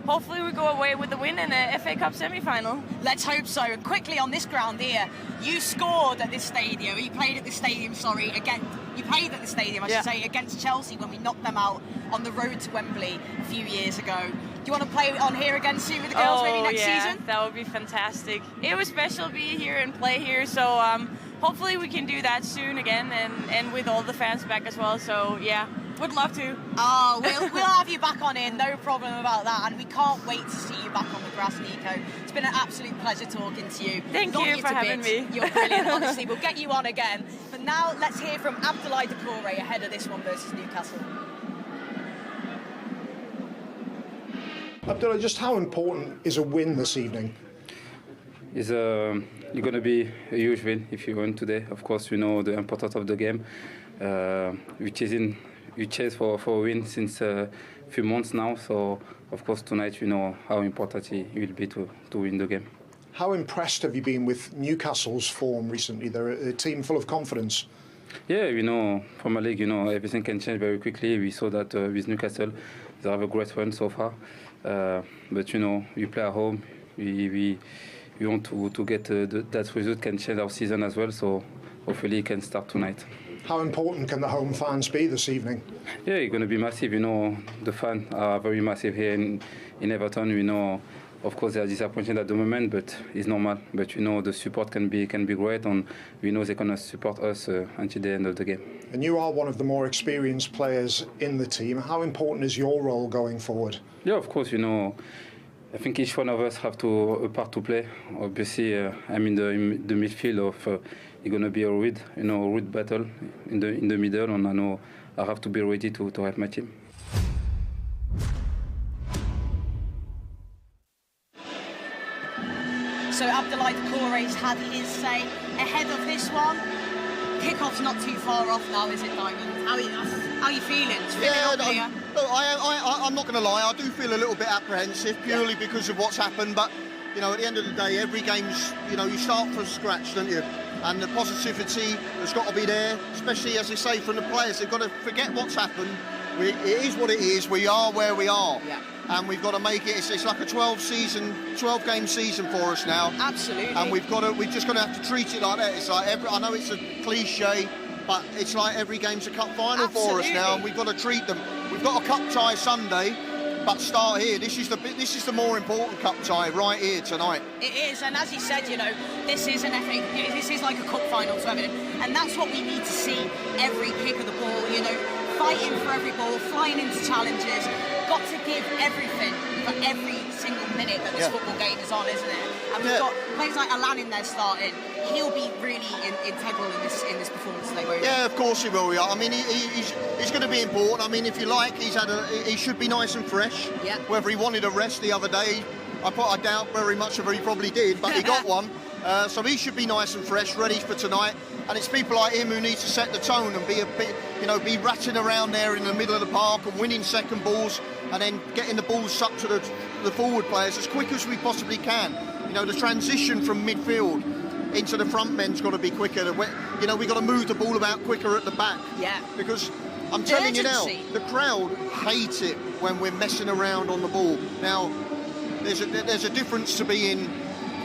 hopefully we go away with the win in a FA Cup semi-final. Let's hope so. And quickly on this ground here, you scored at this stadium. You played at this stadium, you played at the stadium, I should say, against Chelsea when we knocked them out on the road to Wembley a few years ago. Do you want to play on here again soon with the girls, maybe next season? That would be fantastic. It was special to be here and play here, so hopefully we can do that soon again, and with all the fans back as well. So yeah, would love to. Oh, we'll have you back on here, no problem about that, and we can't wait to see you back on the grass, Nico. It's been an absolute pleasure talking to you. Thank you for having me. You're brilliant, honestly. We'll get you on again. But now let's hear from Demarai Gray ahead of this one versus Newcastle. Abdullah, just how important is a win this evening? It's going to be a huge win if you win today. Of course, we know the importance of the game. We chase for a win since a few months now. So, of course, tonight we know how important it will be to win the game. How impressed have you been with Newcastle's form recently? They're a team full of confidence. Yeah, we know from a league, everything can change very quickly. We saw that with Newcastle. They have a great run so far. But, we play at home. We want to get that result can change our season as well. So hopefully it can start tonight. How important can the home fans be this evening? Yeah, it's going to be massive. The fans are very massive here in Everton. We know, of course, they are disappointed at the moment, but it's normal. But the support can be great, and we know they're going to support us until the end of the game. And you are one of the more experienced players in the team. How important is your role going forward? Yeah, of course. I think each one of us have a part to play. Obviously, I'm in the midfield of. It's going to be a rude battle in the middle, and I know I have to be ready to help my team. So Demarai Gray had his say ahead of this one. Kickoff's not too far off now, is it, Diamond? How are you feeling? I'm not going to lie, I do feel a little bit apprehensive purely because of what's happened, but you know, at the end of the day, every game's, you know, you start from scratch, don't you? And the positivity has got to be there, especially, as I say, from the players. They've got to forget what's happened. It is what it is. We are where we are. Yeah. And we've got to make it. It's like a 12-game season for us now. Absolutely. And we're just going to have to treat it like that. It's like I know it's a cliche, but it's like every game's a cup final for us now, and we've got to treat them. We've got a cup tie Sunday, but start here. This is the more important cup tie right here tonight. It is, and as you said, you know, this is an FA. This is like a cup final to Everton, and that's what we need to see every kick of the ball. You know, fighting for every ball, flying into challenges. Got to give everything for every single minute that this football game is on, isn't it? And we've got players like Alan in there starting. He'll be really integral in this performance today, won't he? Yeah, of course he will. I mean, he's going to be important. I mean, if you like, he should be nice and fresh. Yeah. Whether he wanted a rest the other day, I doubt very much whether he probably did, but he got one. So he should be nice and fresh, ready for tonight. And it's people like him who need to set the tone and be ratting around there in the middle of the park and winning second balls, and then getting the balls up to the forward players as quick as we possibly can. You know, the transition from midfield into the front men's got to be quicker. You know, we've got to move the ball about quicker at the back. Yeah. Because I'm telling you now, the crowd hate it when we're messing around on the ball. Now, there's a difference to being,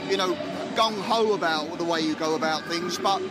you know, gung-ho about the way you go about things, but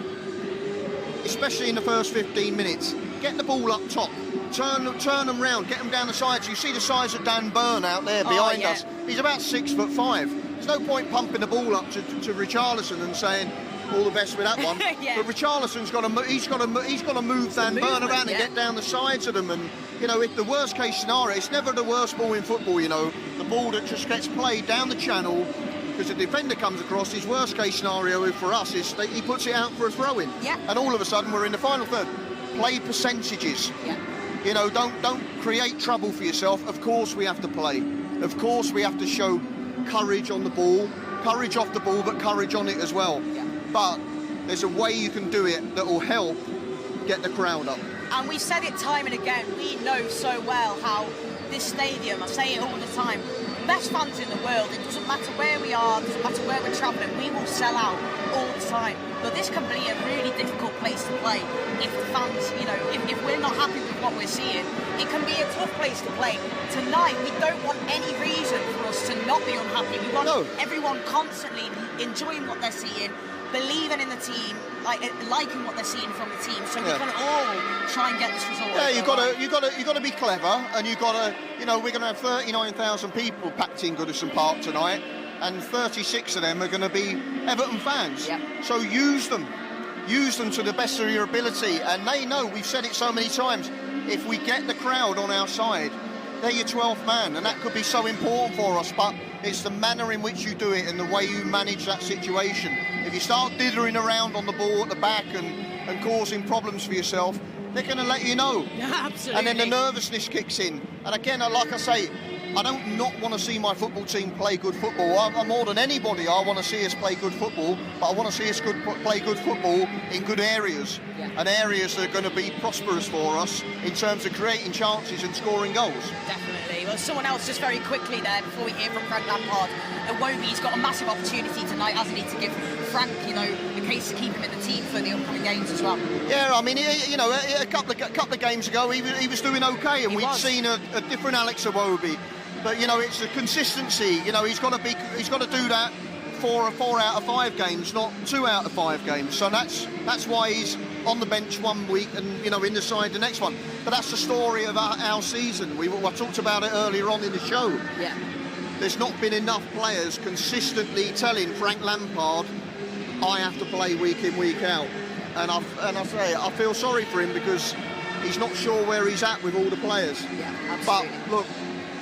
especially in the first 15 minutes, get the ball up top, turn them round, get them down the sides. You see the size of Dan Burn out there behind us. He's about 6'5". There's no point pumping the ball up to Richarlison and saying all the best with that one. But Richarlison's got to move Dan Burn around and get down the sides of them. And you know, if the worst case scenario, it's never the worst ball in football. You know, the ball that just gets played down the channel. Because the defender comes across, his worst case scenario for us is that he puts it out for a throw-in. Yeah. And all of a sudden we're in the final third. Play percentages. Yeah. You know, don't create trouble for yourself. Of course we have to play. Of course we have to show courage on the ball, courage off the ball, but courage on it as well. Yeah. But there's a way you can do it that will help get the crowd up. And we've said it time and again, we know so well how this stadium, I say it all the time, best fans in the world. It doesn't matter where we are, it doesn't matter where we're travelling, we will sell out all the time. But this can be a really difficult place to play if the fans, you know, if we're not happy with what we're seeing, it can be a tough place to play. Tonight, we don't want any reason for us to not be unhappy. We want everyone constantly enjoying what they're seeing, believing in the team, liking what they're seeing from the team, so we can all try and get this result. Yeah, you've got to be clever, and you've got to, you know, we're going to have 39,000 people packed in Goodison Park tonight, and 36 of them are going to be Everton fans. Yep. So use them to the best of your ability, and they know, we've said it so many times, if we get the crowd on our side, they're your 12th man, and that could be so important for us, but it's the manner in which you do it and the way you manage that situation. If you start dithering around on the ball at the back and causing problems for yourself, they're going to let you know. Absolutely. And then the nervousness kicks in. And again, like I say, I don't not want to see my football team play good football. I'm more than anybody, I want to see us play good football, but I want to see us play good football in good areas, and areas that are going to be prosperous for us in terms of creating chances and scoring goals. Definitely. Well, someone else just very quickly there before we hear from Frank Lampard. Iwobi's got a massive opportunity tonight, hasn't he, to give Frank, you know, the case to keep him in the team for the upcoming games as well. Yeah, I mean, you know, a couple of games ago he was doing okay, and we'd seen a different Alex Iwobi. But you know, it's the consistency. You know, he's got to do that for 4 out of 5 games, not 2 out of 5 games. So that's why he's on the bench one week and, you know, in the side the next one. But that's the story of our season. I talked about it earlier on in the show. Yeah. There's not been enough players consistently telling Frank Lampard, I have to play week in, week out. And I feel sorry for him because he's not sure where he's at with all the players. Yeah, absolutely. But look,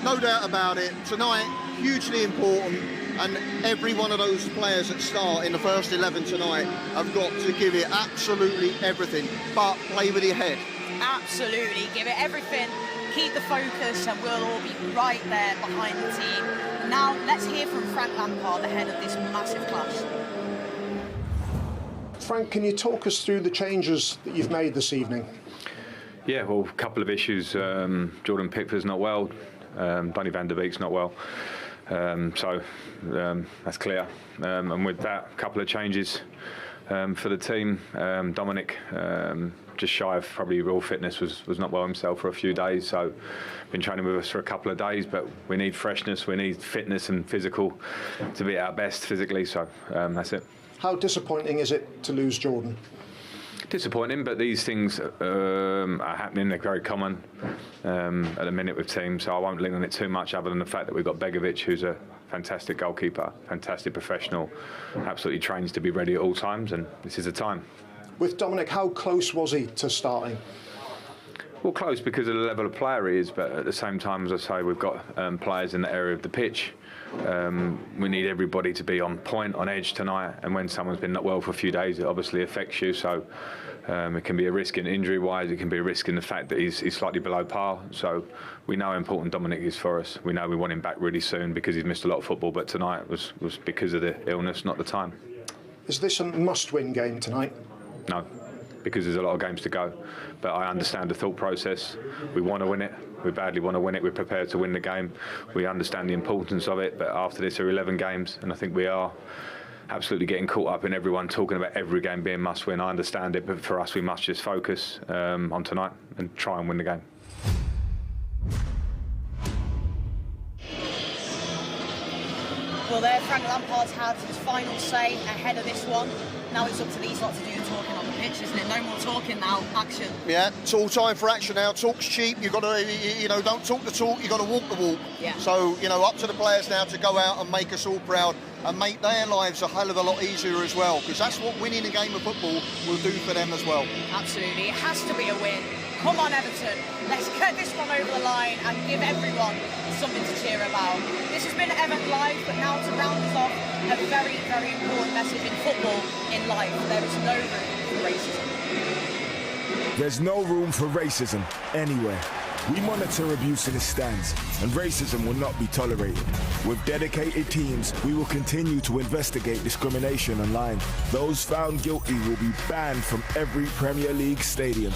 no doubt about it, tonight, hugely important, and every one of those players that start in the first 11 tonight have got to give it absolutely everything, but play with your head. Absolutely, give it everything, keep the focus, and we'll all be right there behind the team. Now, let's hear from Frank Lampard ahead of this massive clash. Frank, can you talk us through the changes that you've made this evening? Yeah, well, a couple of issues. Jordan Pickford's not well. Donny van der Beek's not well. That's clear. And with that, a couple of changes for the team. Dominic, just shy of probably real fitness, was not well himself for a few days, so been training with us for a couple of days, but we need freshness, we need fitness and physical to be at our best physically, so that's it. How disappointing is it to lose Jordan? Disappointing, but these things are happening. They're very common at the minute with teams, so I won't lean on it too much, other than the fact that we've got Begovic, who's a fantastic goalkeeper, fantastic professional, absolutely trains to be ready at all times, and this is the time. With Dominic, how close was he to starting? Well, close because of the level of player he is, but at the same time, as I say, we've got players in the area of the pitch. We need everybody to be on point, on edge tonight, and when someone's been not well for a few days, it obviously affects you, so it can be a risk in injury-wise, it can be a risk in the fact that he's slightly below par, so we know how important Dominic is for us. We know we want him back really soon because he's missed a lot of football, but tonight was because of the illness, not the time. Is this a must-win game tonight? No, because there's a lot of games to go, but I understand the thought process. We want to win it. We badly want to win it. We're prepared to win the game. We understand the importance of it, but after this there are 11 games, and I think we are absolutely getting caught up in everyone talking about every game being must win. I understand it, but for us we must just focus on tonight and try and win the game. Well, there, Frank Lampard's had his final say ahead of this one. Now it's up to these lot to do the talking on the pitch, isn't it? No more talking now, action. Yeah, it's all time for action now. Talk's cheap. You've got to, don't talk the talk, you've got to walk the walk. Yeah. So, up to the players now to go out and make us all proud and make their lives a hell of a lot easier as well, because that's what winning a game of football will do for them as well. Absolutely, it has to be a win. Come on, Everton, let's get this one over the line and give everyone something to cheer about. This has been Everton Live, but now to round us off, a very, very important message in football, in life. There is no room for racism. There's no room for racism anywhere. We monitor abuse in the stands, and racism will not be tolerated. With dedicated teams, we will continue to investigate discrimination online. Those found guilty will be banned from every Premier League stadium.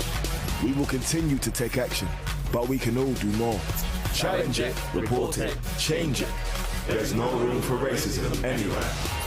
We will continue to take action, but we can all do more. Challenge it, report it, change it. There's no room for racism anywhere.